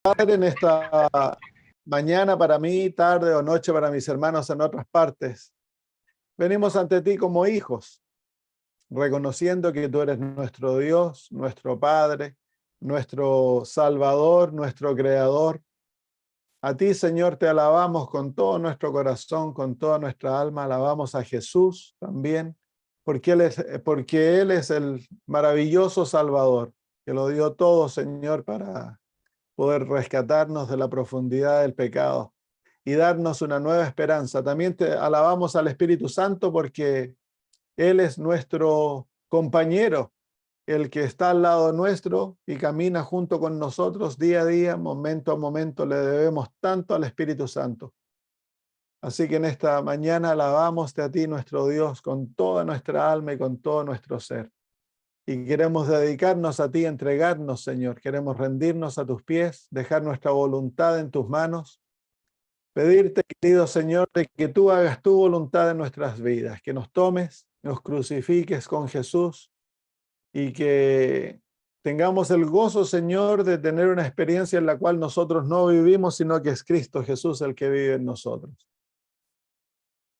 Padre, en esta mañana para mí, tarde o noche para mis hermanos en otras partes, venimos ante ti como hijos, reconociendo que tú eres nuestro Dios, nuestro Padre, nuestro Salvador, nuestro Creador. A ti, Señor, te alabamos con todo nuestro corazón, con toda nuestra alma. Alabamos a Jesús también, porque Él es el maravilloso Salvador, que lo dio todo, Señor, para poder rescatarnos de la profundidad del pecado y darnos una nueva esperanza. También te alabamos al Espíritu Santo porque Él es nuestro compañero, el que está al lado nuestro y camina junto con nosotros día a día, momento a momento. Le debemos tanto al Espíritu Santo. Así que en esta mañana alabamos a ti, nuestro Dios, con toda nuestra alma y con todo nuestro ser. Y queremos dedicarnos a ti, entregarnos, Señor. Queremos rendirnos a tus pies, dejar nuestra voluntad en tus manos. Pedirte, querido Señor, de que tú hagas tu voluntad en nuestras vidas, que nos tomes, nos crucifiques con Jesús y que tengamos el gozo, Señor, de tener una experiencia en la cual nosotros no vivimos, sino que es Cristo Jesús el que vive en nosotros.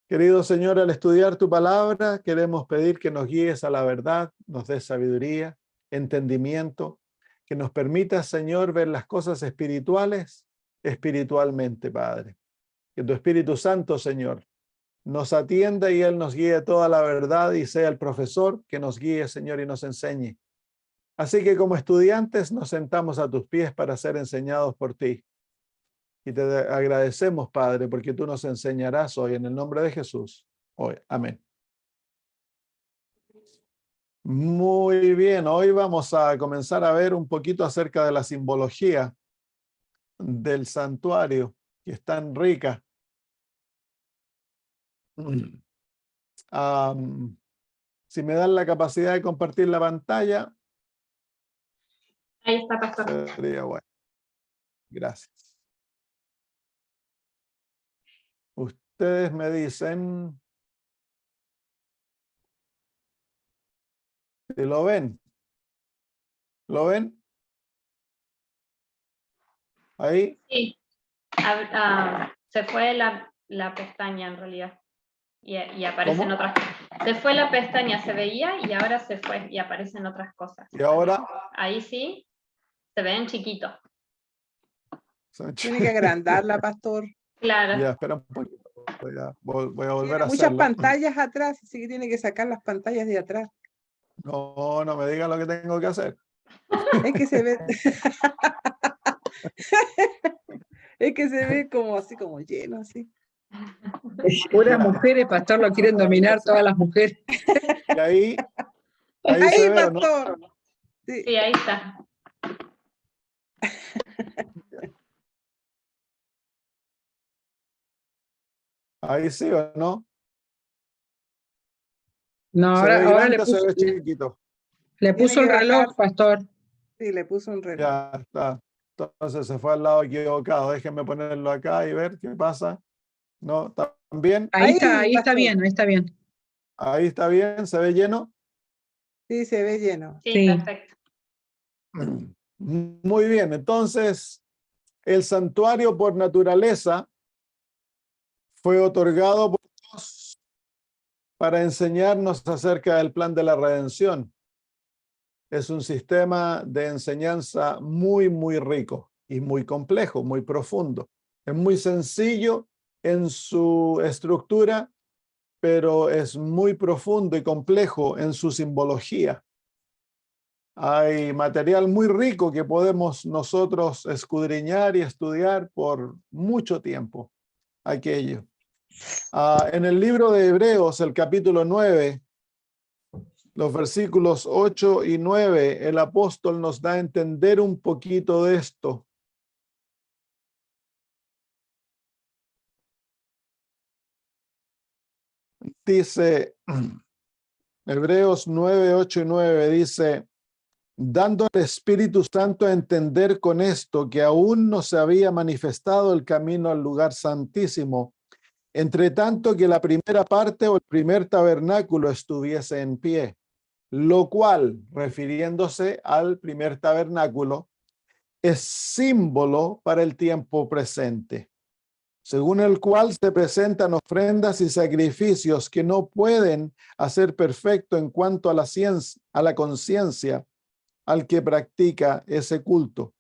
Querido Señor, al estudiar tu palabra, queremos pedir que nos guíes a la verdad, nos des sabiduría, entendimiento, que nos permitas, Señor, ver las cosas espirituales espiritualmente, Padre. Que tu Espíritu Santo, Señor, nos atienda y Él nos guíe toda la verdad y sea el profesor que nos guíe, Señor, y nos enseñe. Así que como estudiantes nos sentamos a tus pies para ser enseñados por ti. Y te agradecemos, Padre, porque tú nos enseñarás hoy en el nombre de Jesús. Hoy. Amén. Muy bien, hoy vamos a comenzar a ver un poquito acerca de la simbología del santuario, que es tan rica. Si me dan la capacidad de compartir la pantalla, ahí está, pastor. sería bueno. Gracias. Ustedes me dicen si lo ven. ¿Lo ven? Ahí. Sí, se fue la pestaña en realidad y aparecen ¿Cómo? otras cosas. Se fue la pestaña, se veía y ahora se fue y aparecen otras cosas. Y ahora Ahí sí, se ven chiquitos. Tiene que agrandarla, pastor. Claro. Ya, espera un poquito. Voy a volver Tiene a muchas hacerlo. pantallas atrás, así que tiene que sacar las pantallas de atrás. No, no me digan lo que tengo que hacer. Es que se ve. Es que se ve como así, como lleno, así. Puras mujeres, pastor, lo quieren dominar todas las mujeres. Y ahí Ahí, se ve, ¿o no? pastor. Sí. Sí, ahí está. Ahí sí, ¿o no? No, ¿Se ve ahora grande o se ve chiquito? le puso el Tiene que reloj, bajar. pastor. Sí, le puso un reloj. Ya está. Entonces se fue al lado equivocado. Déjenme ponerlo acá y ver qué pasa. ¿No? ¿También? Ahí está pastor. bien, ahí está bien. Ahí está bien, ¿se ve lleno? Sí, se ve lleno. Sí, Sí. perfecto. Muy bien, entonces el santuario por naturaleza fue otorgado por Dios para enseñarnos acerca del plan de la redención. Es un sistema de enseñanza muy, muy rico y muy complejo, muy profundo. Es muy sencillo en su estructura, pero es muy profundo y complejo en su simbología. Hay material muy rico que podemos nosotros escudriñar y estudiar por mucho tiempo. Aquello. En el libro de Hebreos, el capítulo 9, los versículos 8 y 9, el apóstol nos da a entender un poquito de esto. Dice, Hebreos 9, 8 y 9, dice, dando al Espíritu Santo a entender con esto que aún no se había manifestado el camino al lugar santísimo, entre tanto que la primera parte o el primer tabernáculo estuviese en pie, lo cual, refiriéndose al primer tabernáculo, es símbolo para el tiempo presente, según el cual se presentan ofrendas y sacrificios que no pueden hacer perfecto en cuanto a la conciencia al que practica ese culto,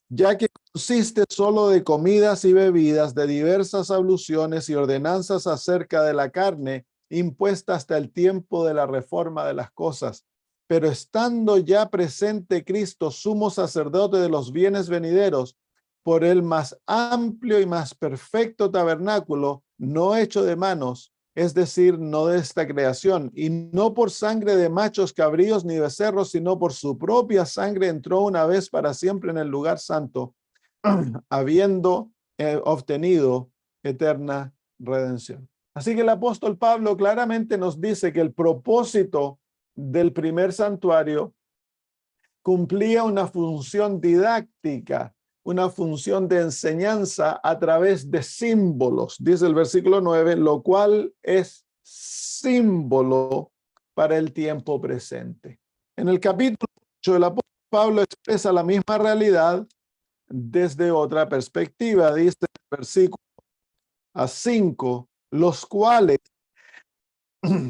ya que consiste solo de comidas y bebidas, de diversas abluciones y ordenanzas acerca de la carne, impuesta hasta el tiempo de la reforma de las cosas. Pero estando ya presente Cristo, sumo sacerdote de los bienes venideros, por el más amplio y más perfecto tabernáculo, no hecho de manos, es decir, no de esta creación, y no por sangre de machos cabríos ni becerros, sino por su propia sangre entró una vez para siempre en el lugar santo, habiendo obtenido eterna redención. Así que el apóstol Pablo claramente nos dice que el propósito del primer santuario cumplía una función didáctica, una función de enseñanza a través de símbolos, dice el versículo 9, lo cual es símbolo para el tiempo presente. En el capítulo 8, el apóstol Pablo expresa la misma realidad desde otra perspectiva. Dice el versículo 5, los cuales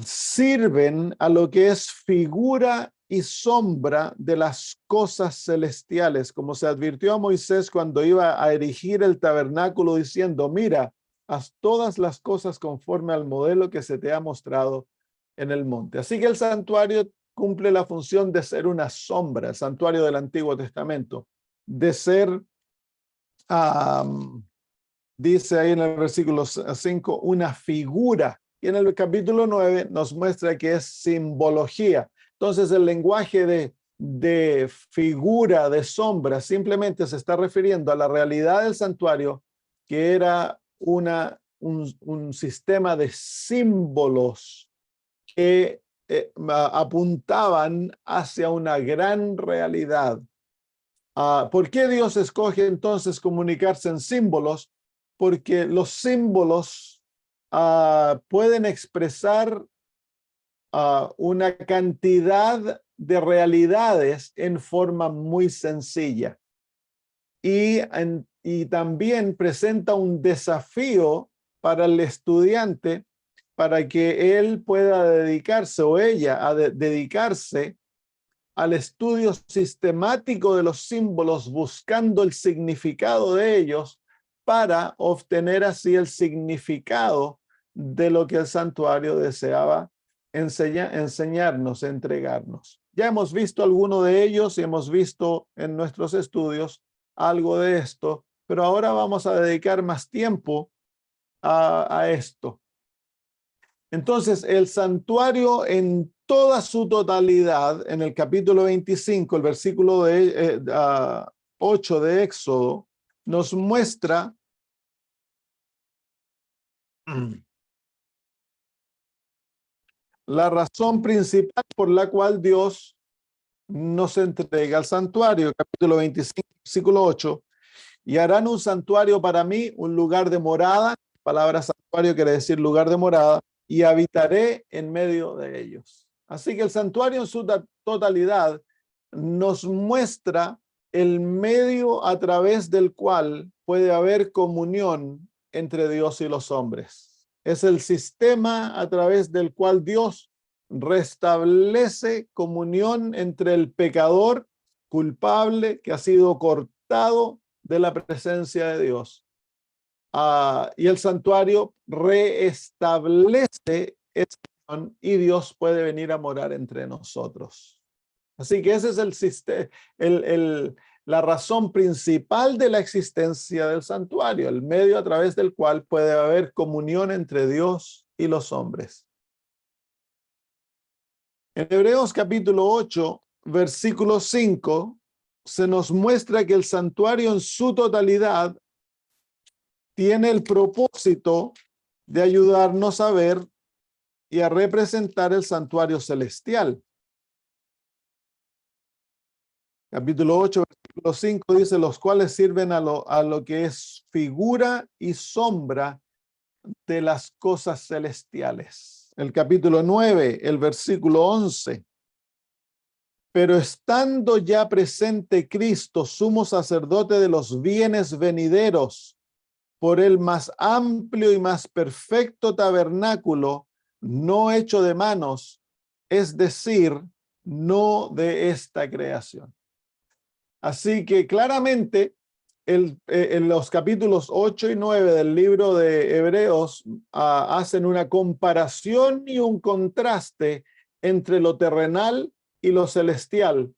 sirven a lo que es figura y sombra de las cosas celestiales, como se advirtió a Moisés cuando iba a erigir el tabernáculo, diciendo, mira, haz todas las cosas conforme al modelo que se te ha mostrado en el monte. Así que el santuario cumple la función de ser una sombra, el santuario del Antiguo Testamento, de ser, dice ahí en el versículo 5, una figura. Y en el capítulo 9 nos muestra que es simbología. Entonces el lenguaje de figura, de sombra, simplemente se está refiriendo a la realidad del santuario, que era un sistema de símbolos que apuntaban hacia una gran realidad. ¿Por qué Dios escoge entonces comunicarse en símbolos? Porque los símbolos pueden expresar una cantidad de realidades en forma muy sencilla. Y también presenta un desafío para el estudiante para que él pueda dedicarse o ella a dedicarse al estudio sistemático de los símbolos, buscando el significado de ellos para obtener así el significado de lo que el santuario deseaba enseñarnos, entregarnos. Ya hemos visto alguno de ellos y hemos visto en nuestros estudios algo de esto, pero ahora vamos a dedicar más tiempo a esto. Entonces, el santuario en toda su totalidad, en el capítulo 25, el versículo 8 de Éxodo, nos muestra la razón principal por la cual Dios nos entrega al santuario. Capítulo 25, versículo 8. Y harán un santuario para mí, un lugar de morada. La palabra santuario quiere decir lugar de morada. Y habitaré en medio de ellos. Así que el santuario en su totalidad nos muestra el medio a través del cual puede haber comunión entre Dios y los hombres. Es el sistema a través del cual Dios restablece comunión entre el pecador culpable que ha sido cortado de la presencia de Dios. Y el santuario reestablece esa unión y Dios puede venir a morar entre nosotros. Así que ese es la razón principal de la existencia del santuario, el medio a través del cual puede haber comunión entre Dios y los hombres. En Hebreos capítulo 8, versículo 5, se nos muestra que el santuario en su totalidad tiene el propósito de ayudarnos a ver y a representar el santuario celestial. Capítulo 8, versículo 5 dice, los cuales sirven a lo que es figura y sombra de las cosas celestiales. El capítulo 9, el versículo 11, Pero estando ya presente Cristo, sumo sacerdote de los bienes venideros, por el más amplio y más perfecto tabernáculo, no hecho de manos, es decir, no de esta creación. Así que claramente en los capítulos 8 y 9 del libro de Hebreos hacen una comparación y un contraste entre lo terrenal y lo celestial,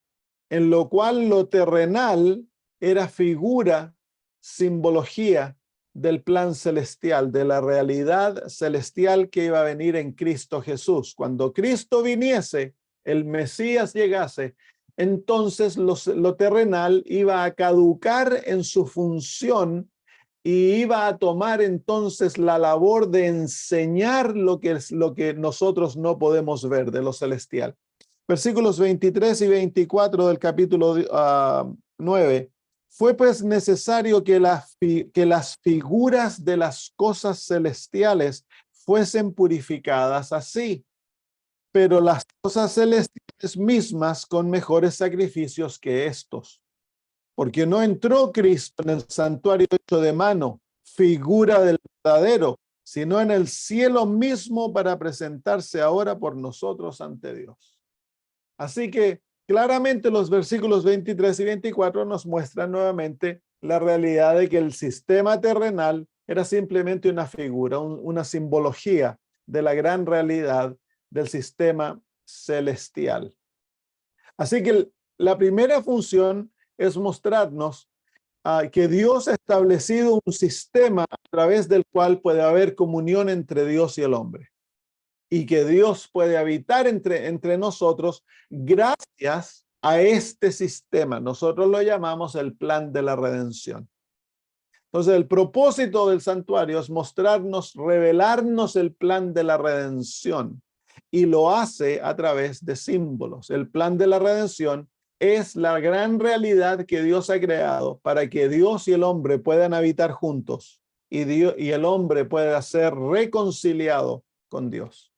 en lo cual lo terrenal era figura, simbología del plan celestial, de la realidad celestial que iba a venir en Cristo Jesús. Cuando Cristo viniese, el Mesías llegase, entonces lo terrenal iba a caducar en su función y iba a tomar entonces la labor de enseñar lo que nosotros no podemos ver de lo celestial. Versículos 23 y 24 del capítulo 9. Fue pues necesario que las figuras de las cosas celestiales fuesen purificadas así, pero las cosas celestiales mismas con mejores sacrificios que estos. Porque no entró Cristo en el santuario hecho de mano, figura del verdadero, sino en el cielo mismo para presentarse ahora por nosotros ante Dios. Así que claramente los versículos 23 y 24 nos muestran nuevamente la realidad de que el sistema terrenal era simplemente una figura, una simbología de la gran realidad del sistema celestial. Así que la primera función es mostrarnos que Dios ha establecido un sistema a través del cual puede haber comunión entre Dios y el hombre, y que Dios puede habitar entre nosotros gracias a este sistema. Nosotros lo llamamos el plan de la redención. Entonces, el propósito del santuario es mostrarnos, revelarnos el plan de la redención, y lo hace a través de símbolos. El plan de la redención es la gran realidad que Dios ha creado para que Dios y el hombre puedan habitar juntos y el hombre pueda ser reconciliado con Dios.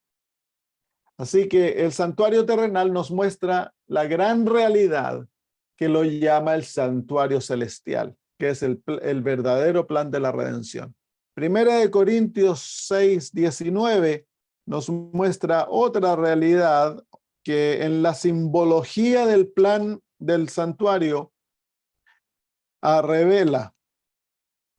Así que el santuario terrenal nos muestra la gran realidad que lo llama el santuario celestial, que es el verdadero plan de la redención. Primera de Corintios 6, 19 nos muestra otra realidad que en la simbología del plan del santuario revela.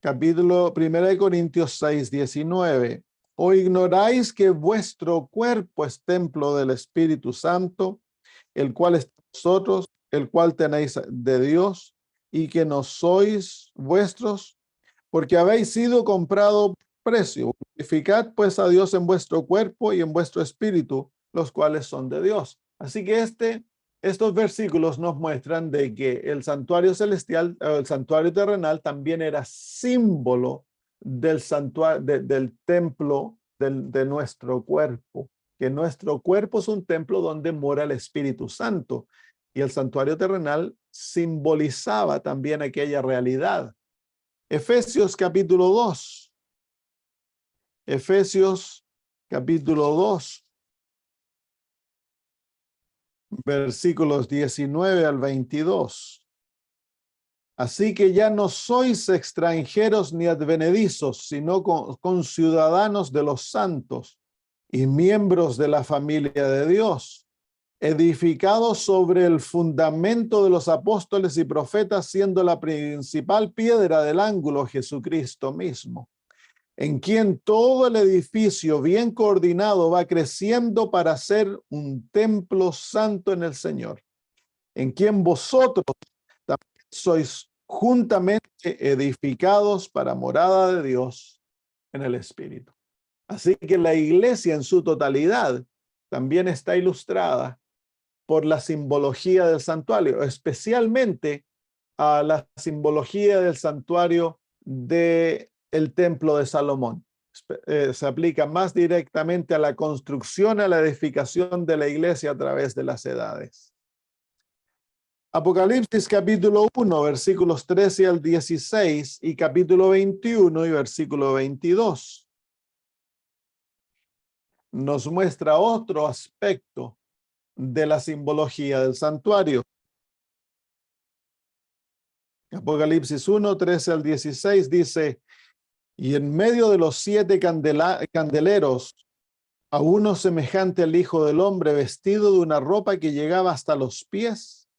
Capítulo 1 de Corintios 6, 19. ¿O ignoráis que vuestro cuerpo es templo del Espíritu Santo, el cual es vosotros, el cual tenéis de Dios, y que no sois vuestros? Porque habéis sido comprado por precio. Glorificad pues a Dios en vuestro cuerpo y en vuestro espíritu, los cuales son de Dios. Así que estos versículos nos muestran de que el santuario celestial, el santuario terrenal, también era símbolo del santuario, del templo de nuestro cuerpo, que nuestro cuerpo es un templo donde mora el Espíritu Santo, y el santuario terrenal simbolizaba también aquella realidad. Efesios capítulo 2. Efesios capítulo 2. Versículos 19 al 22. Así que ya no sois extranjeros ni advenedizos, sino conciudadanos de los santos y miembros de la familia de Dios, edificados sobre el fundamento de los apóstoles y profetas, siendo la principal piedra del ángulo Jesucristo mismo, en quien todo el edificio bien coordinado va creciendo para ser un templo santo en el Señor, en quien vosotros también sois juntamente edificados para morada de Dios en el Espíritu. Así que la iglesia en su totalidad también está ilustrada por la simbología del santuario, especialmente a la simbología del santuario del templo de Salomón. Se aplica más directamente a la construcción, a la edificación de la iglesia a través de las edades. Apocalipsis capítulo 1, versículos 13 al 16 y capítulo 21 y versículo 22. Nos muestra otro aspecto de la simbología del santuario. Apocalipsis 1, 13 al 16 dice, y en medio de los 7 candeleros, a uno semejante al Hijo del Hombre, vestido de una ropa que llegaba hasta los pies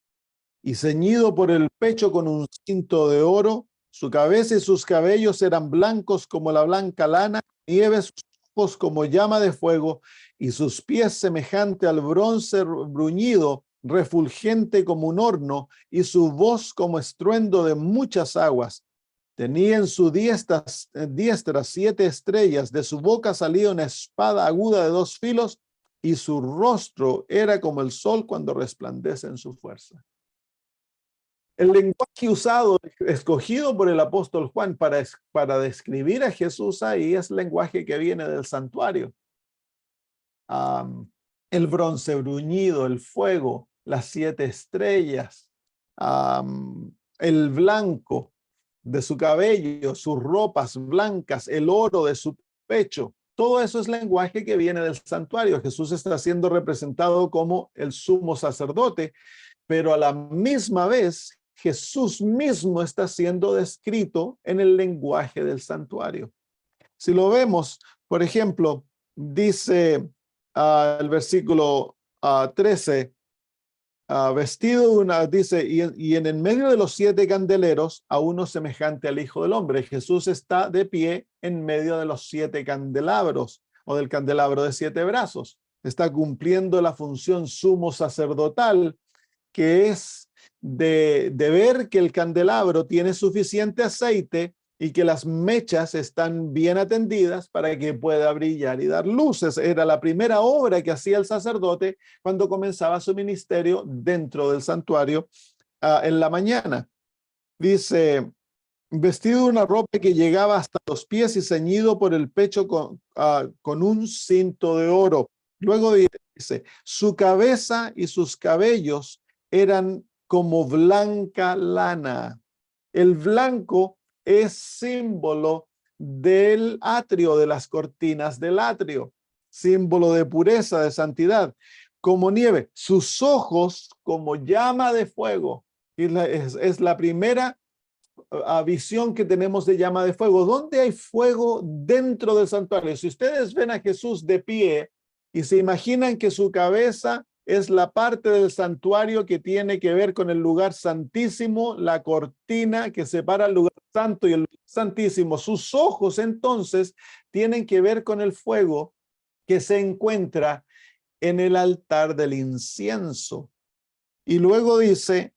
y ceñido por el pecho con un cinto de oro. Su cabeza y sus cabellos eran blancos como la blanca lana, nieve, sus ojos como llama de fuego, y sus pies semejante al bronce bruñido, refulgente como un horno, y su voz como estruendo de muchas aguas. Tenía en su diestra 7 estrellas, de su boca salía una espada aguda de 2 filos, y su rostro era como el sol cuando resplandece en su fuerza. El lenguaje usado, escogido por el apóstol Juan para describir a Jesús ahí, es lenguaje que viene del santuario. El bronce bruñido, el fuego, las 7 estrellas, el blanco de su cabello, sus ropas blancas, el oro de su pecho. Todo eso es lenguaje que viene del santuario. Jesús está siendo representado como el sumo sacerdote, pero a la misma vez Jesús mismo está siendo descrito en el lenguaje del santuario. Si lo vemos, por ejemplo, dice el versículo 13, vestido de una, dice, y en el medio de los 7 candeleros, a uno semejante al Hijo del Hombre. Jesús está de pie en medio de los 7 candelabros, o del candelabro de 7 brazos. Está cumpliendo la función sumo sacerdotal, que es de ver que el candelabro tiene suficiente aceite y que las mechas están bien atendidas para que pueda brillar y dar luces. Era la primera obra que hacía el sacerdote cuando comenzaba su ministerio dentro del santuario en la mañana. Dice, vestido de una ropa que llegaba hasta los pies y ceñido por el pecho con un cinto de oro. Luego dice, su cabeza y sus cabellos eran como blanca lana. El blanco es símbolo del atrio, de las cortinas del atrio, símbolo de pureza, de santidad, como nieve. Sus ojos como llama de fuego. Es la primera visión que tenemos de llama de fuego. ¿Dónde hay fuego dentro del santuario? Si ustedes ven a Jesús de pie y se imaginan que su cabeza es la parte del santuario que tiene que ver con el lugar santísimo, la cortina que separa el lugar santo y el lugar santísimo. Sus ojos entonces tienen que ver con el fuego que se encuentra en el altar del incienso. Y luego dice,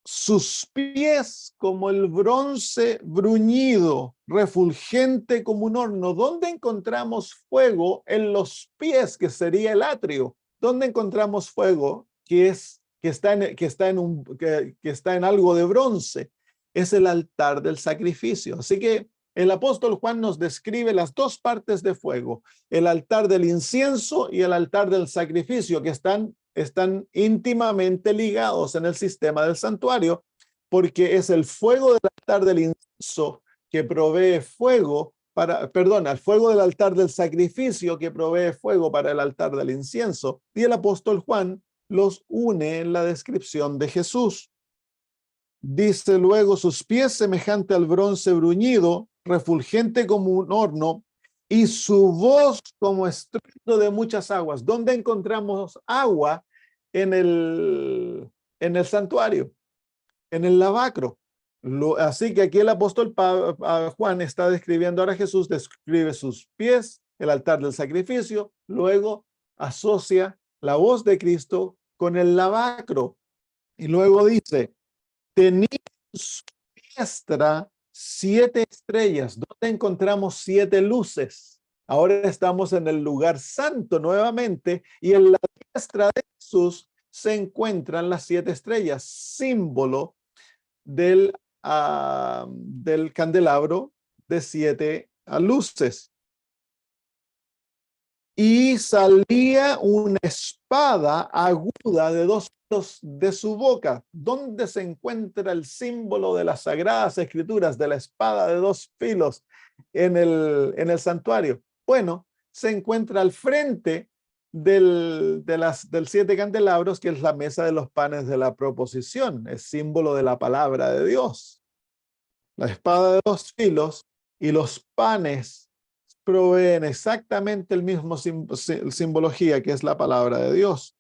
sus pies como el bronce bruñido, refulgente como un horno. ¿Dónde encontramos fuego? En los pies, que sería el atrio. ¿Dónde encontramos fuego? Que está en algo de bronce. Es el altar del sacrificio. Así que el apóstol Juan nos describe las 2 partes de fuego, el altar del incienso y el altar del sacrificio, que están íntimamente ligados en el sistema del santuario, porque es el fuego del altar del incienso que provee fuego el fuego del altar del sacrificio que provee fuego para el altar del incienso. Y el apóstol Juan los une en la descripción de Jesús. Dice luego, sus pies semejante al bronce bruñido, refulgente como un horno, y su voz como estruendo de muchas aguas. ¿Dónde encontramos agua? En el santuario, en el lavacro. Así que aquí el apóstol Juan está describiendo ahora a Jesús, describe sus pies, el altar del sacrificio, luego asocia la voz de Cristo con el lavacro. Y luego dice, tenía en su diestra 7 estrellas. ¿Dónde encontramos 7 luces? Ahora estamos en el lugar santo nuevamente y en la diestra de Jesús se encuentran las 7 estrellas, símbolo del candelabro de 7 luces. Y salía una espada aguda de 2 filos de su boca. ¿Dónde se encuentra el símbolo de las Sagradas Escrituras de la espada de 2 filos en el santuario? Bueno, se encuentra al frente del 7 candelabros, que es la mesa de los panes de la proposición, es símbolo de la palabra de Dios. La espada de 2 filos y los panes proveen exactamente el mismo simbología, que es la palabra de Dios.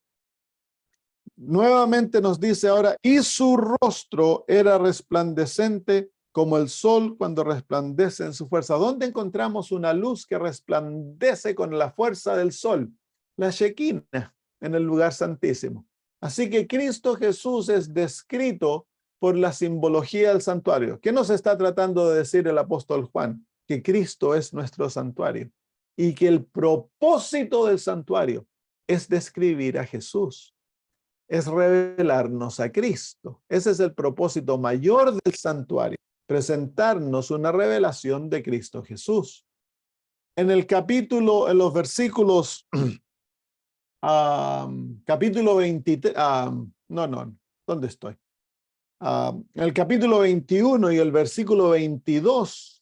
Nuevamente nos dice ahora, y su rostro era resplandecente como el sol cuando resplandece en su fuerza. ¿Dónde encontramos una luz que resplandece con la fuerza del sol? La Shekinah, en el lugar santísimo. Así que Cristo Jesús es descrito por la simbología del santuario. ¿Qué nos está tratando de decir el apóstol Juan? Que Cristo es nuestro santuario y que el propósito del santuario es describir a Jesús, es revelarnos a Cristo. Ese es el propósito mayor del santuario, presentarnos una revelación de Cristo Jesús. En los versículos capítulo 23, ¿dónde estoy? En el capítulo 21 y el versículo 22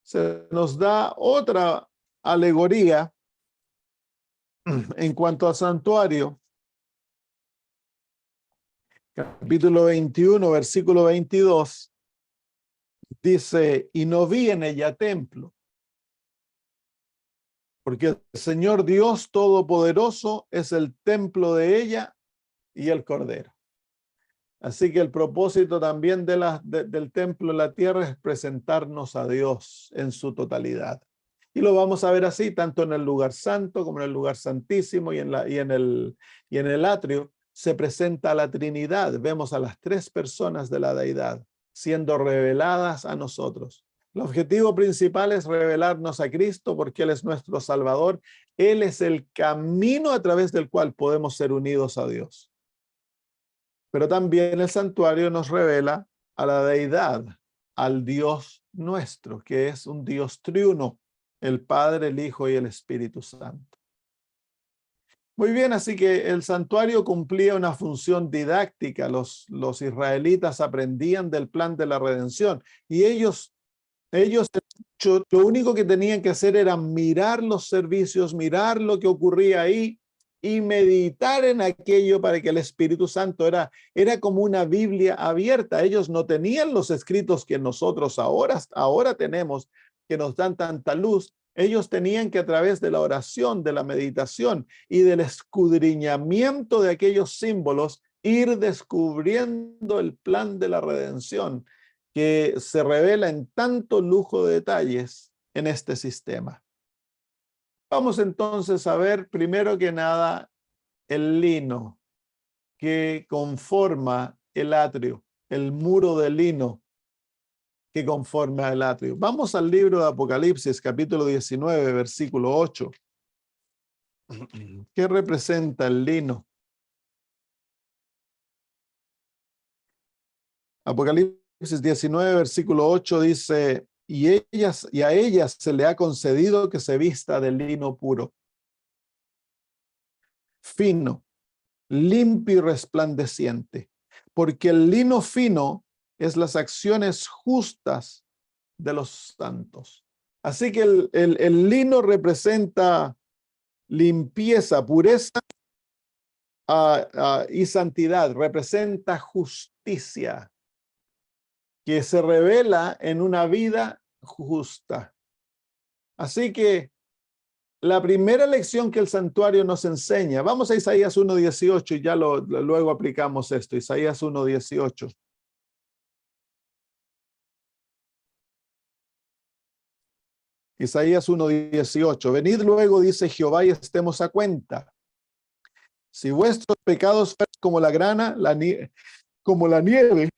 se nos da otra alegoría en cuanto al santuario. Capítulo 21, versículo 22 dice, y no vi en ella templo, porque el Señor Dios Todopoderoso es el templo de ella y el Cordero. Así que el propósito también del templo en la tierra es presentarnos a Dios en su totalidad. Y lo vamos a ver así, tanto en el lugar santo como en el lugar santísimo y en el atrio se presenta a la Trinidad. Vemos a las 3 personas de la deidad siendo reveladas a nosotros. El objetivo principal es revelarnos a Cristo porque Él es nuestro Salvador. Él es el camino a través del cual podemos ser unidos a Dios. Pero también el santuario nos revela a la deidad, al Dios nuestro, que es un Dios triuno, el Padre, el Hijo y el Espíritu Santo. Muy bien, así que el santuario cumplía una función didáctica. Los israelitas aprendían del plan de la redención y ellos lo único que tenían que hacer era mirar los servicios, mirar lo que ocurría ahí y meditar en aquello para que el Espíritu Santo era como una Biblia abierta. Ellos no tenían los escritos que nosotros ahora tenemos, que nos dan tanta luz. Ellos tenían que a través de la oración, de la meditación y del escudriñamiento de aquellos símbolos ir descubriendo el plan de la redención que se revela en tanto lujo de detalles en este sistema. Vamos entonces a ver primero que nada el lino que conforma el atrio, el muro de lino que conforma el atrio. Vamos al libro de Apocalipsis, capítulo 19, versículo 8. ¿Qué representa el lino? Apocalipsis 19, versículo 8 dice, y a ellas se le ha concedido que se vista de lino puro, fino, limpio y resplandeciente, porque el lino fino es las acciones justas de los santos. Así que el lino representa limpieza, pureza y santidad, representa justicia que se revela en una vida justa. Así que la primera lección que el santuario nos enseña, vamos a Isaías 1:18 y ya luego aplicamos esto. Isaías 1:18. Isaías 1:18. Venid luego, dice Jehová, y estemos a cuenta. Si vuestros pecados fueran como la grana, como la nieve,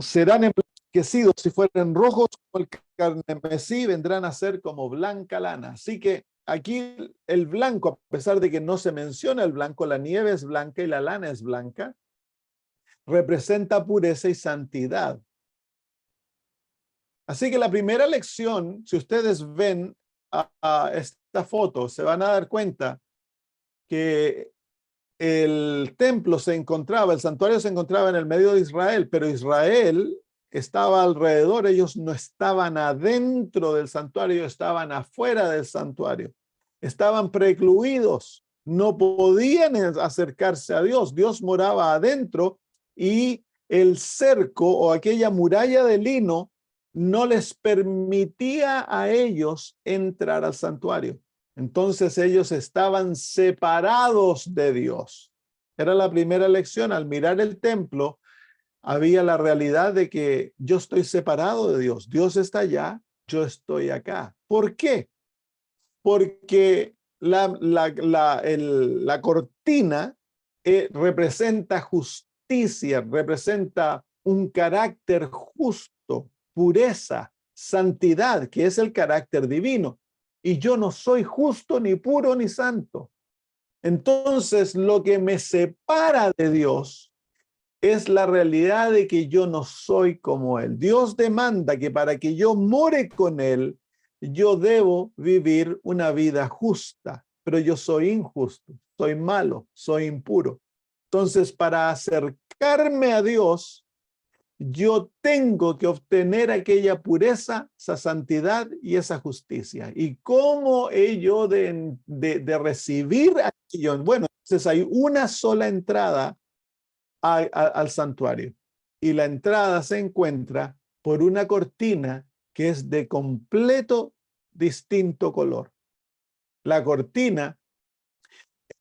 serán emblanquecidos. Si fueren rojos como el carmesí, vendrán a ser como blanca lana. Así que aquí el blanco, a pesar de que no se menciona el blanco, la nieve es blanca y la lana es blanca, representa pureza y santidad. Así que la primera lección, si ustedes ven a esta foto, se van a dar cuenta que el templo el santuario se encontraba en el medio de Israel, pero Israel estaba alrededor. Ellos no estaban adentro del santuario, estaban afuera del santuario. estaban precluidos, no podían acercarse a Dios. Dios moraba adentro y el cerco o aquella muralla de lino no les permitía a ellos entrar al santuario. Entonces ellos estaban separados de Dios. Era la primera lección. Al mirar el templo, había la realidad de que yo estoy separado de Dios. Dios está allá, yo estoy acá. ¿Por qué? Porque la cortina representa justicia, representa un carácter justo, pureza, santidad, que es el carácter divino. Y yo no soy justo, ni puro, ni santo. Entonces, lo que me separa de Dios es la realidad de que yo no soy como Él. Dios demanda que para que yo more con Él, yo debo vivir una vida justa, pero yo soy injusto, soy malo, soy impuro. Entonces, para acercarme a Dios, yo tengo que obtener aquella pureza, esa santidad y esa justicia. ¿Y cómo he yo de recibir aquello? Bueno, entonces hay una sola entrada al santuario. Y la entrada se encuentra por una cortina que es de completo distinto color. La cortina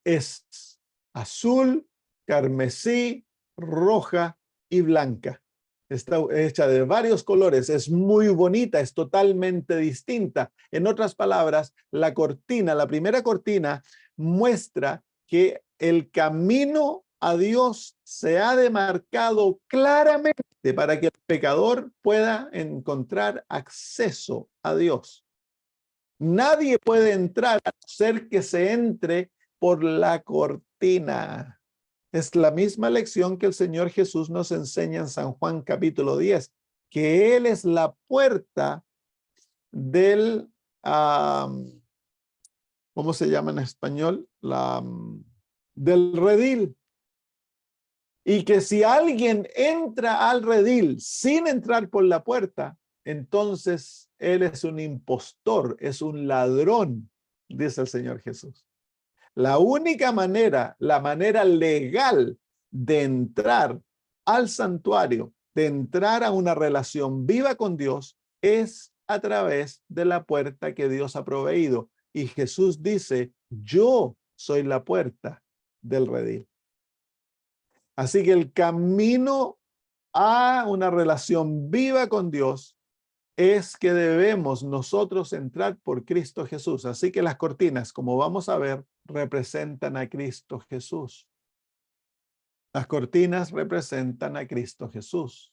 es azul, carmesí, roja y blanca. Está hecha de varios colores, es muy bonita, es totalmente distinta. En otras palabras, la cortina, la primera cortina, muestra que el camino a Dios se ha demarcado claramente para que el pecador pueda encontrar acceso a Dios. Nadie puede entrar a no ser que se entre por la cortina. Es la misma lección que el Señor Jesús nos enseña en San Juan capítulo 10, que Él es la puerta del, ¿cómo se llama en español? Del redil. Y que si alguien entra al redil sin entrar por la puerta, entonces él es un impostor, es un ladrón, dice el Señor Jesús. La única manera, la manera legal de entrar al santuario, de entrar a una relación viva con Dios, es a través de la puerta que Dios ha proveído. Y Jesús dice, yo soy la puerta del redil. Así que el camino a una relación viva con Dios es que debemos nosotros entrar por Cristo Jesús. Así que las cortinas, como vamos a ver, representan a Cristo Jesús. Las cortinas representan a Cristo Jesús.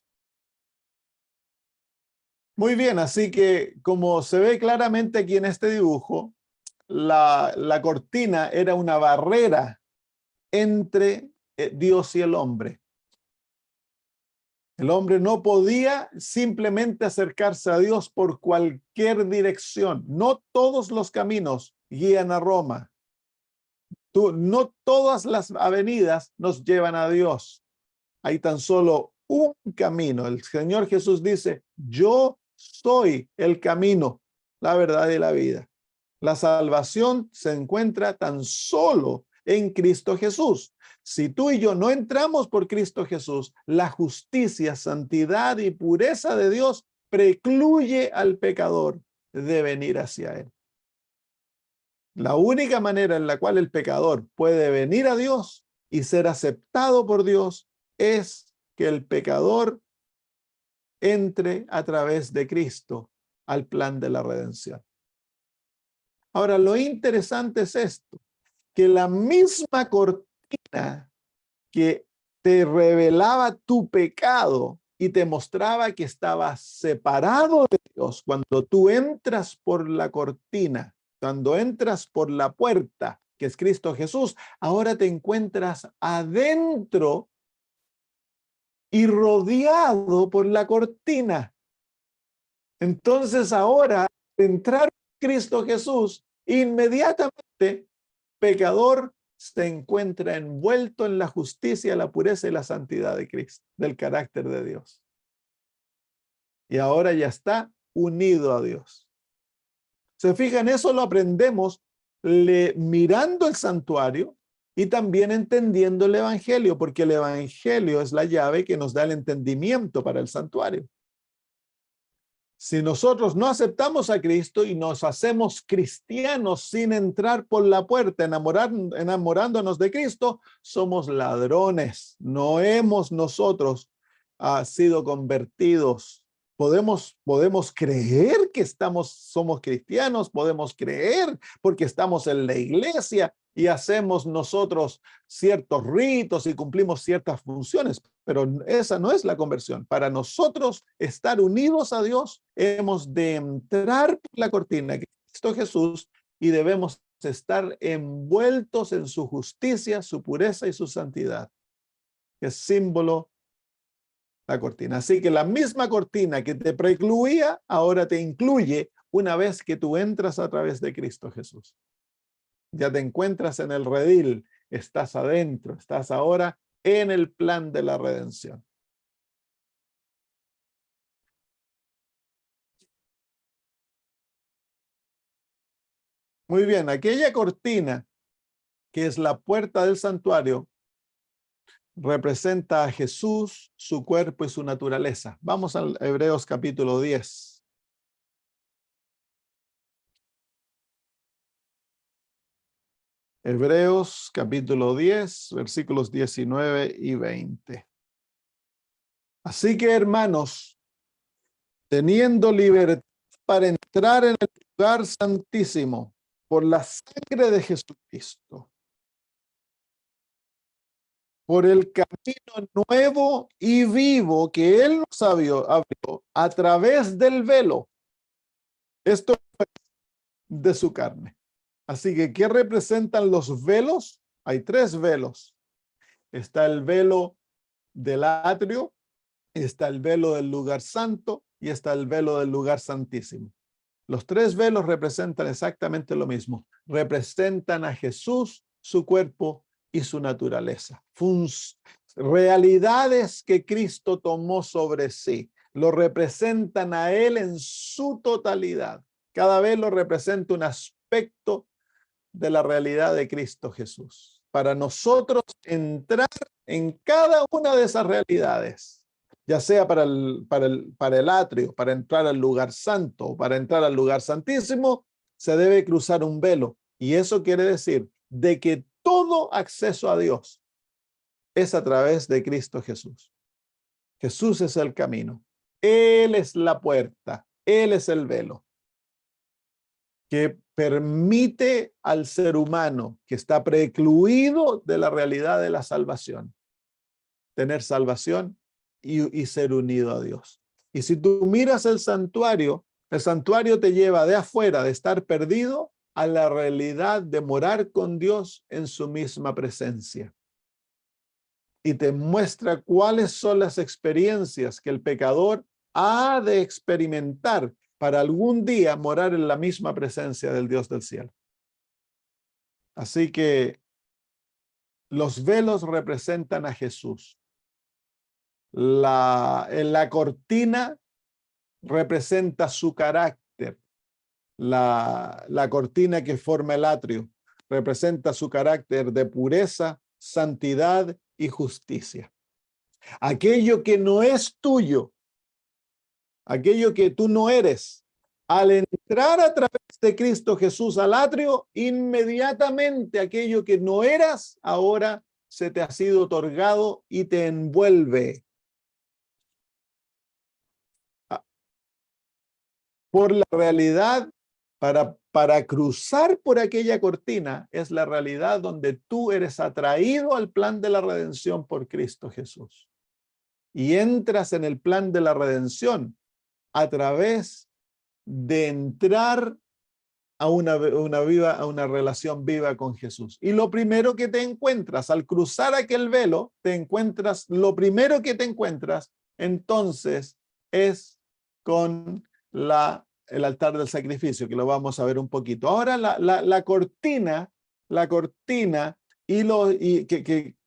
Muy bien, así que como se ve claramente aquí en este dibujo, la cortina era una barrera entre Dios y el hombre. El hombre no podía simplemente acercarse a Dios por cualquier dirección. No todos los caminos guían a Roma. No todas las avenidas nos llevan a Dios. Hay tan solo un camino. El Señor Jesús dice, yo soy el camino, la verdad y la vida. La salvación se encuentra tan solo en Cristo Jesús. Si tú y yo no entramos por Cristo Jesús, la justicia, santidad y pureza de Dios precluye al pecador de venir hacia Él. La única manera en la cual el pecador puede venir a Dios y ser aceptado por Dios es que el pecador entre a través de Cristo al plan de la redención. Ahora, lo interesante es esto, que la misma cortina que te revelaba tu pecado y te mostraba que estabas separado de Dios, cuando tú entras por la cortina, cuando entras por la puerta, que es Cristo Jesús, ahora te encuentras adentro y rodeado por la cortina. Entonces ahora, entrar en Cristo Jesús, inmediatamente, pecador se encuentra envuelto en la justicia, la pureza y la santidad de Cristo, del carácter de Dios. Y ahora ya está unido a Dios. Se fijan, eso lo aprendemos mirando el santuario y también entendiendo el evangelio, porque el evangelio es la llave que nos da el entendimiento para el santuario. Si nosotros no aceptamos a Cristo y nos hacemos cristianos sin entrar por la puerta, enamorándonos de Cristo, somos ladrones. No hemos nosotros sido convertidos. Podemos creer que somos cristianos, podemos creer porque estamos en la iglesia y hacemos nosotros ciertos ritos y cumplimos ciertas funciones, pero esa no es la conversión. Para nosotros estar unidos a Dios, hemos de entrar por la cortina que es Cristo Jesús y debemos estar envueltos en su justicia, su pureza y su santidad, que es símbolo la cortina. Así que la misma cortina que te precluía, ahora te incluye una vez que tú entras a través de Cristo Jesús. Ya te encuentras en el redil, estás adentro, estás ahora en el plan de la redención. Muy bien, aquella cortina que es la puerta del santuario representa a Jesús, su cuerpo y su naturaleza. Vamos al Hebreos capítulo 10. Hebreos capítulo 10, versículos 19 y 20. Así que, hermanos, teniendo libertad para entrar en el lugar santísimo por la sangre de Jesucristo, por el camino nuevo y vivo que Él nos abrió a través del velo, esto es de su carne. Así que, ¿qué representan los velos? Hay 3 velos. Está el velo del atrio, está el velo del lugar santo y está el velo del lugar santísimo. Los 3 velos representan exactamente lo mismo. Representan a Jesús, su cuerpo y su naturaleza. Realidades que Cristo tomó sobre sí. Lo representan a Él en su totalidad. Cada velo representa un aspecto de la realidad de Cristo Jesús. Para nosotros entrar en cada una de esas realidades, ya sea para el atrio, para entrar al lugar santo o para entrar al lugar santísimo, se debe cruzar un velo. Y eso quiere decir de que todo acceso a Dios es a través de Cristo Jesús. Jesús es el camino. Él es la puerta. Él es el velo que permite al ser humano que está precluido de la realidad de la salvación, tener salvación y ser unido a Dios. Y si tú miras el santuario te lleva de afuera, de estar perdido, a la realidad de morar con Dios en su misma presencia. Y te muestra cuáles son las experiencias que el pecador ha de experimentar para algún día morar en la misma presencia del Dios del cielo. Así que los velos representan a Jesús. La cortina representa su carácter. La cortina que forma el atrio representa su carácter de pureza, santidad y justicia. Aquello que no es tuyo, aquello que tú no eres, al entrar a través de Cristo Jesús al atrio, inmediatamente aquello que no eras, ahora se te ha sido otorgado y te envuelve. Por la realidad, para cruzar por aquella cortina, es la realidad donde tú eres atraído al plan de la redención por Cristo Jesús. Y entras en el plan de la redención a través de entrar a una relación viva con Jesús. Y lo primero que te encuentras al cruzar aquel velo, lo primero que te encuentras entonces es con el altar del sacrificio, que lo vamos a ver un poquito. Ahora la cortina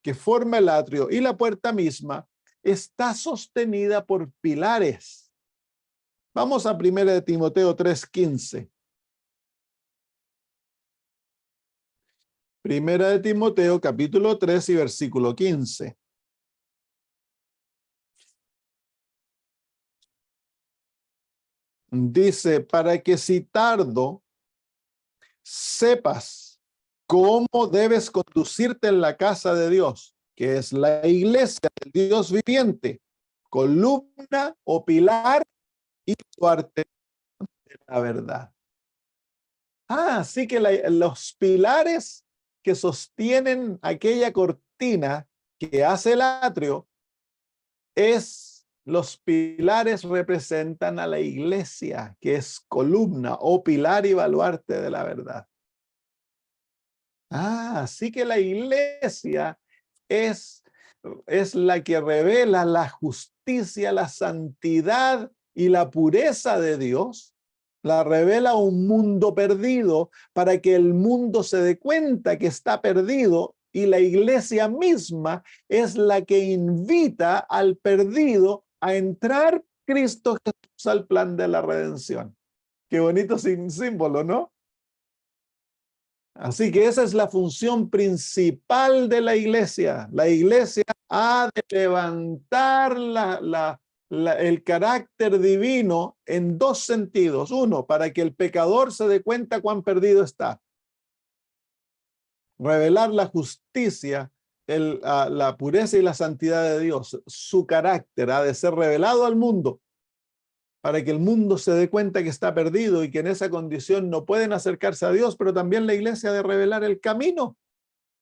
que forma el atrio y la puerta misma está sostenida por pilares. Vamos a 1 de Timoteo 3:15. Primera de Timoteo, capítulo 3 y versículo 15. Dice, para que si tardo, sepas cómo debes conducirte en la casa de Dios, que es la iglesia del Dios viviente, columna o pilar y parte de la verdad. Así que los pilares que sostienen aquella cortina que hace el atrio, los pilares representan a la iglesia, que es columna o pilar y baluarte de la verdad. Así que la iglesia es la que revela la justicia, la santidad y la pureza de Dios. La revela a un mundo perdido para que el mundo se dé cuenta que está perdido, y la iglesia misma es la que invita al perdido a entrar Cristo Jesús al plan de la redención. Qué bonito símbolo, ¿no? Así que esa es la función principal de la iglesia. La iglesia ha de levantar el carácter divino en dos sentidos. Uno, para que el pecador se dé cuenta cuán perdido está. Revelar la justicia, la pureza y la santidad de Dios. Su carácter ha de ser revelado al mundo, para que el mundo se dé cuenta que está perdido y que en esa condición no pueden acercarse a Dios, pero también la iglesia ha de revelar el camino,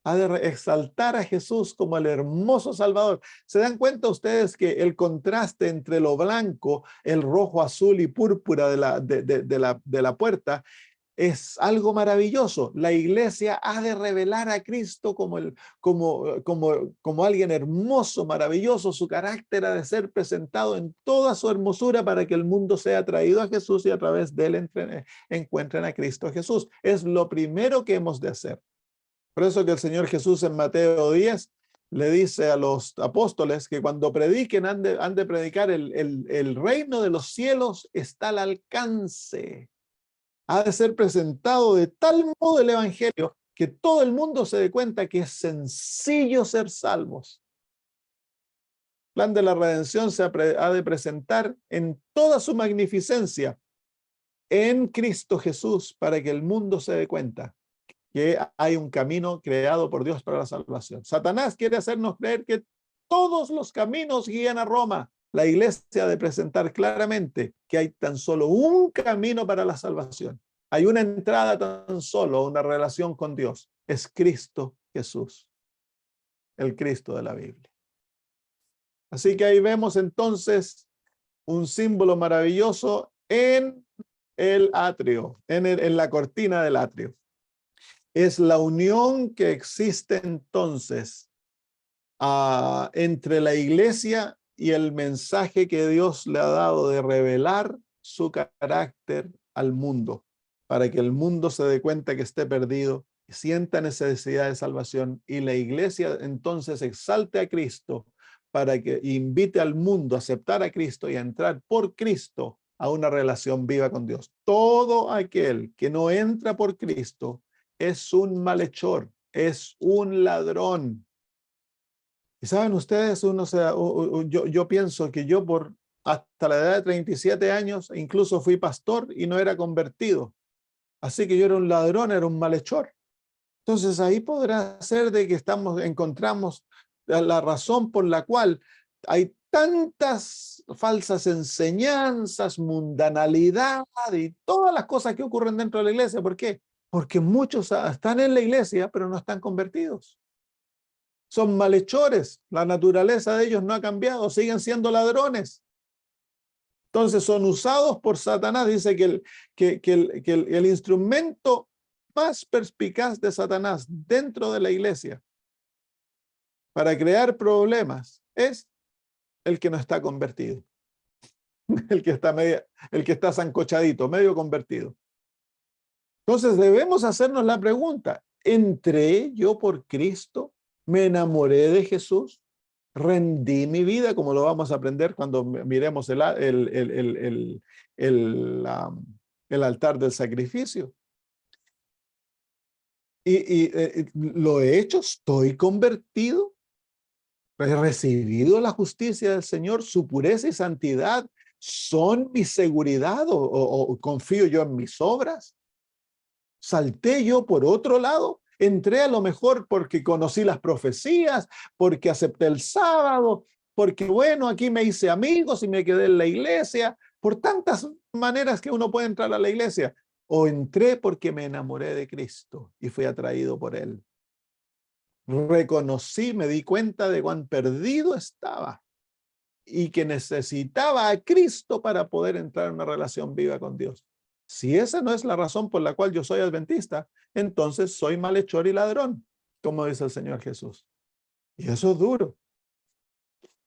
ha de exaltar a Jesús como el hermoso Salvador. ¿Se dan cuenta ustedes que el contraste entre lo blanco, el rojo, azul y púrpura de la puerta es algo maravilloso? La iglesia ha de revelar a Cristo como alguien hermoso, maravilloso. Su carácter ha de ser presentado en toda su hermosura para que el mundo sea atraído a Jesús y a través de él encuentren a Cristo Jesús. Es lo primero que hemos de hacer. Por eso que el Señor Jesús en Mateo 10 le dice a los apóstoles que cuando prediquen han de predicar el reino de los cielos está al alcance. Ha de ser presentado de tal modo el evangelio que todo el mundo se dé cuenta que es sencillo ser salvos. El plan de la redención ha de presentar en toda su magnificencia en Cristo Jesús, para que el mundo se dé cuenta que hay un camino creado por Dios para la salvación. Satanás quiere hacernos creer que todos los caminos guían a Roma. La iglesia ha de presentar claramente que hay tan solo un camino para la salvación. Hay una entrada tan solo a una relación con Dios. Es Cristo Jesús, el Cristo de la Biblia. Así que ahí vemos entonces un símbolo maravilloso en el atrio, en la cortina del atrio. Es la unión que existe entonces entre la iglesia y el mensaje que Dios le ha dado de revelar su carácter al mundo, para que el mundo se dé cuenta que esté perdido, sienta necesidad de salvación, y la iglesia entonces exalte a Cristo para que invite al mundo a aceptar a Cristo y a entrar por Cristo a una relación viva con Dios. Todo aquel que no entra por Cristo es un malhechor, es un ladrón. Y saben ustedes, yo pienso que yo hasta la edad de 37 años incluso fui pastor y no era convertido. Así que yo era un ladrón, era un malhechor. Entonces ahí podrá ser de que encontramos la razón por la cual hay tantas falsas enseñanzas, mundanalidad y todas las cosas que ocurren dentro de la iglesia. ¿Por qué? Porque muchos están en la iglesia, pero no están convertidos. Son malhechores, la naturaleza de ellos no ha cambiado, siguen siendo ladrones. Entonces son usados por Satanás. Dice que el instrumento más perspicaz de Satanás dentro de la iglesia para crear problemas es el que no está convertido, el que está sancochadito, medio convertido. Entonces debemos hacernos la pregunta: ¿entré yo por Cristo? ¿Me enamoré de Jesús? ¿Rendí mi vida? Como lo vamos a aprender cuando miremos el altar del sacrificio. lo he hecho, estoy convertido, he recibido la justicia del Señor, su pureza y santidad son mi seguridad o confío yo en mis obras. Salté yo por otro lado, entré a lo mejor porque conocí las profecías, porque acepté el sábado, porque bueno, aquí me hice amigos y me quedé en la iglesia, por tantas maneras que uno puede entrar a la iglesia. O entré porque me enamoré de Cristo y fui atraído por Él. Reconocí, me di cuenta de cuán perdido estaba y que necesitaba a Cristo para poder entrar en una relación viva con Dios. Si esa no es la razón por la cual yo soy adventista, entonces soy malhechor y ladrón, como dice el Señor Jesús. Y eso es duro.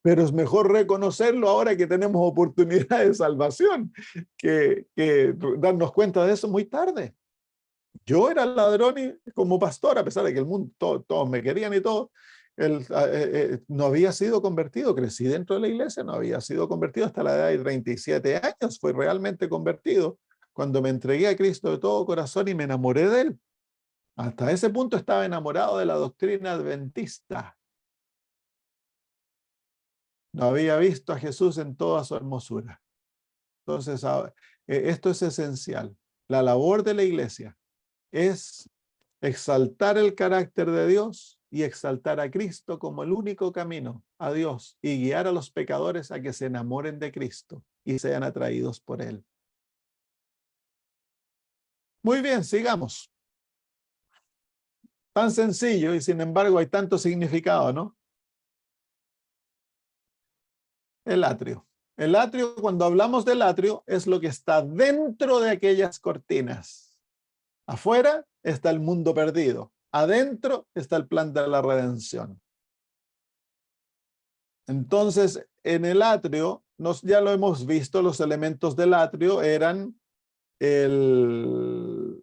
Pero es mejor reconocerlo ahora que tenemos oportunidad de salvación que darnos cuenta de eso muy tarde. Yo era ladrón y como pastor, a pesar de que el mundo, todos me querían y todo, no había sido convertido. Crecí dentro de la iglesia, no había sido convertido hasta la edad de 37 años. Fui realmente convertido cuando me entregué a Cristo de todo corazón y me enamoré de Él. Hasta ese punto estaba enamorado de la doctrina adventista. No había visto a Jesús en toda su hermosura. Entonces, esto es esencial. La labor de la iglesia es exaltar el carácter de Dios y exaltar a Cristo como el único camino a Dios y guiar a los pecadores a que se enamoren de Cristo y sean atraídos por Él. Muy bien, sigamos. Tan sencillo y sin embargo hay tanto significado, ¿no? El atrio. El atrio, cuando hablamos del atrio, es lo que está dentro de aquellas cortinas. Afuera está el mundo perdido. Adentro está el plan de la redención. Entonces, en el atrio, ya lo hemos visto, los elementos del atrio eran el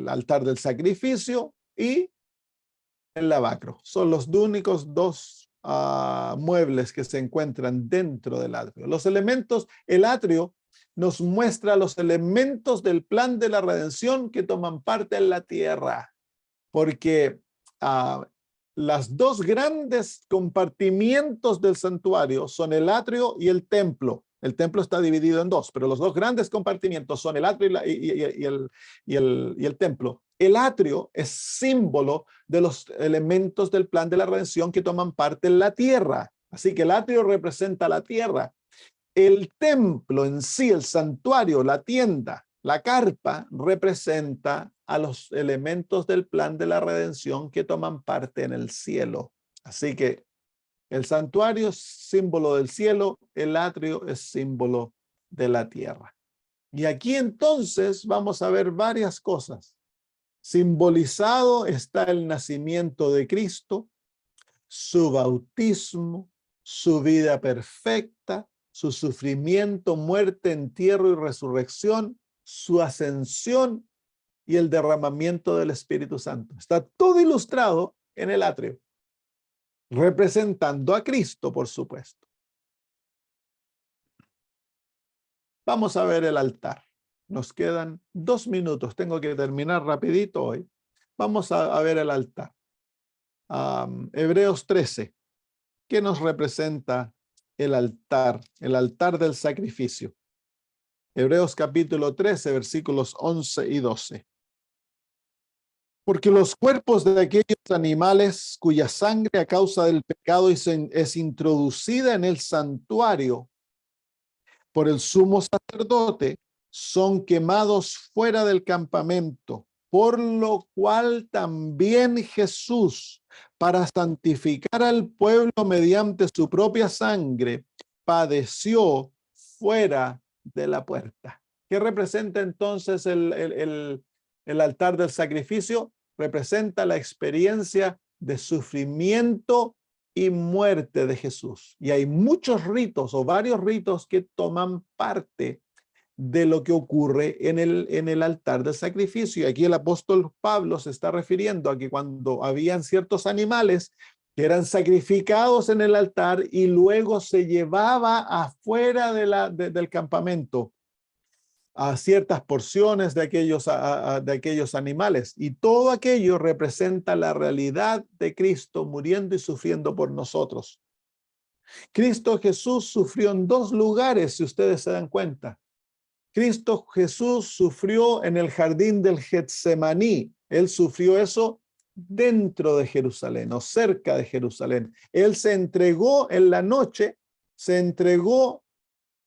altar del sacrificio y el lavacro. Son los únicos dos muebles que se encuentran dentro del atrio. Los elementos, el atrio nos muestra los elementos del plan de la redención que toman parte en la tierra, porque las dos grandes compartimientos del santuario son el atrio y el templo. El templo está dividido en dos, pero los dos grandes compartimientos son el atrio y el templo. El atrio es símbolo de los elementos del plan de la redención que toman parte en la tierra. Así que el atrio representa la tierra. El templo en sí, el santuario, la tienda, la carpa, representa a los elementos del plan de la redención que toman parte en el cielo. Así que el santuario es símbolo del cielo, el atrio es símbolo de la tierra. Y aquí entonces vamos a ver varias cosas. Simbolizado está el nacimiento de Cristo, su bautismo, su vida perfecta, su sufrimiento, muerte, entierro y resurrección, su ascensión y el derramamiento del Espíritu Santo. Está todo ilustrado en el atrio, representando a Cristo, por supuesto. Vamos a ver el altar. Nos quedan 2 minutos. Tengo que terminar rapidito hoy. Vamos a ver el altar. Hebreos 13. ¿Qué nos representa el altar? El altar del sacrificio. Hebreos capítulo 13, versículos 11 y 12. Porque los cuerpos de aquellos animales cuya sangre a causa del pecado es introducida en el santuario por el sumo sacerdote, son quemados fuera del campamento, por lo cual también Jesús, para santificar al pueblo mediante su propia sangre, padeció fuera de la puerta. ¿Qué representa entonces el altar del sacrificio? Representa la experiencia de sufrimiento y muerte de Jesús. Y hay muchos ritos o varios ritos que toman parte de lo que ocurre en el altar del sacrificio. Y aquí el apóstol Pablo se está refiriendo a que cuando habían ciertos animales que eran sacrificados en el altar y luego se llevaba afuera del campamento a ciertas porciones de aquellos animales. Y todo aquello representa la realidad de Cristo muriendo y sufriendo por nosotros. Cristo Jesús sufrió en dos lugares, si ustedes se dan cuenta. Cristo Jesús sufrió en el jardín del Getsemaní. Él sufrió eso dentro de Jerusalén o cerca de Jerusalén. Él se entregó en la noche, se entregó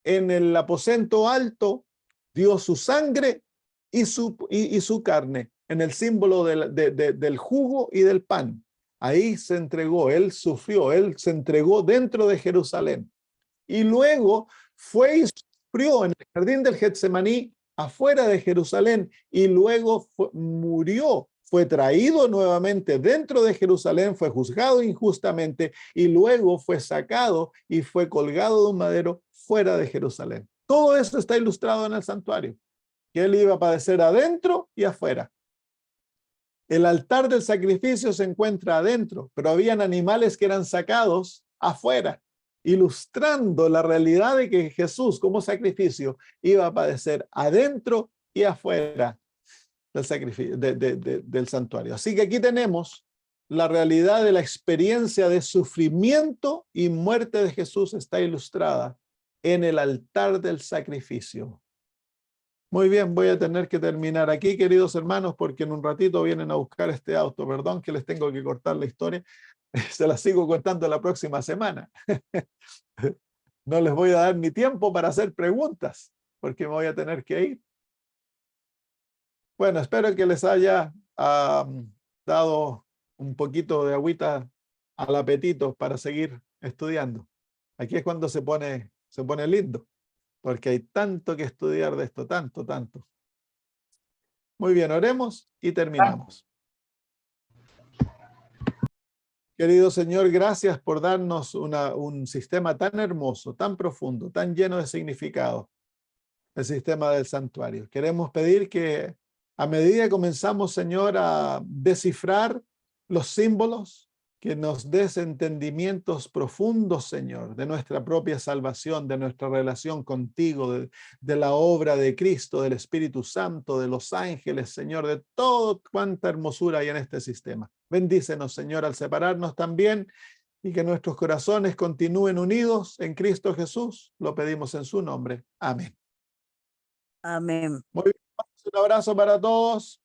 en el aposento alto, dio su sangre y su carne en el símbolo del jugo y del pan. Ahí se entregó, él sufrió, él se entregó dentro de Jerusalén. Y luego fue y sufrió en el jardín del Getsemaní afuera de Jerusalén y luego murió. Fue traído nuevamente dentro de Jerusalén, fue juzgado injustamente y luego fue sacado y fue colgado de un madero fuera de Jerusalén. Todo eso está ilustrado en el santuario, que él iba a padecer adentro y afuera. El altar del sacrificio se encuentra adentro, pero habían animales que eran sacados afuera, ilustrando la realidad de que Jesús como sacrificio iba a padecer adentro y afuera del sacrificio, del santuario. Así que aquí tenemos la realidad de la experiencia de sufrimiento y muerte de Jesús está ilustrada en el altar del sacrificio. Muy bien, voy a tener que terminar aquí, queridos hermanos, porque en un ratito vienen a buscar este auto. Perdón que les tengo que cortar la historia. Se la sigo contando la próxima semana. No les voy a dar ni tiempo para hacer preguntas, porque me voy a tener que ir. Bueno, espero que les haya dado un poquito de agüita al apetito para seguir estudiando. Aquí es cuando se pone lindo, porque hay tanto que estudiar de esto, tanto. Muy bien, oremos y terminamos. Querido Señor, gracias por darnos un sistema tan hermoso, tan profundo, tan lleno de significado, el sistema del santuario. Queremos pedir que a medida que comenzamos, Señor, a descifrar los símbolos, que nos des entendimientos profundos, Señor, de nuestra propia salvación, de nuestra relación contigo, de la obra de Cristo, del Espíritu Santo, de los ángeles, Señor, de todo cuánta hermosura hay en este sistema. Bendícenos, Señor, al separarnos también y que nuestros corazones continúen unidos en Cristo Jesús. Lo pedimos en su nombre. Amén. Amén. Muy bien, un abrazo para todos.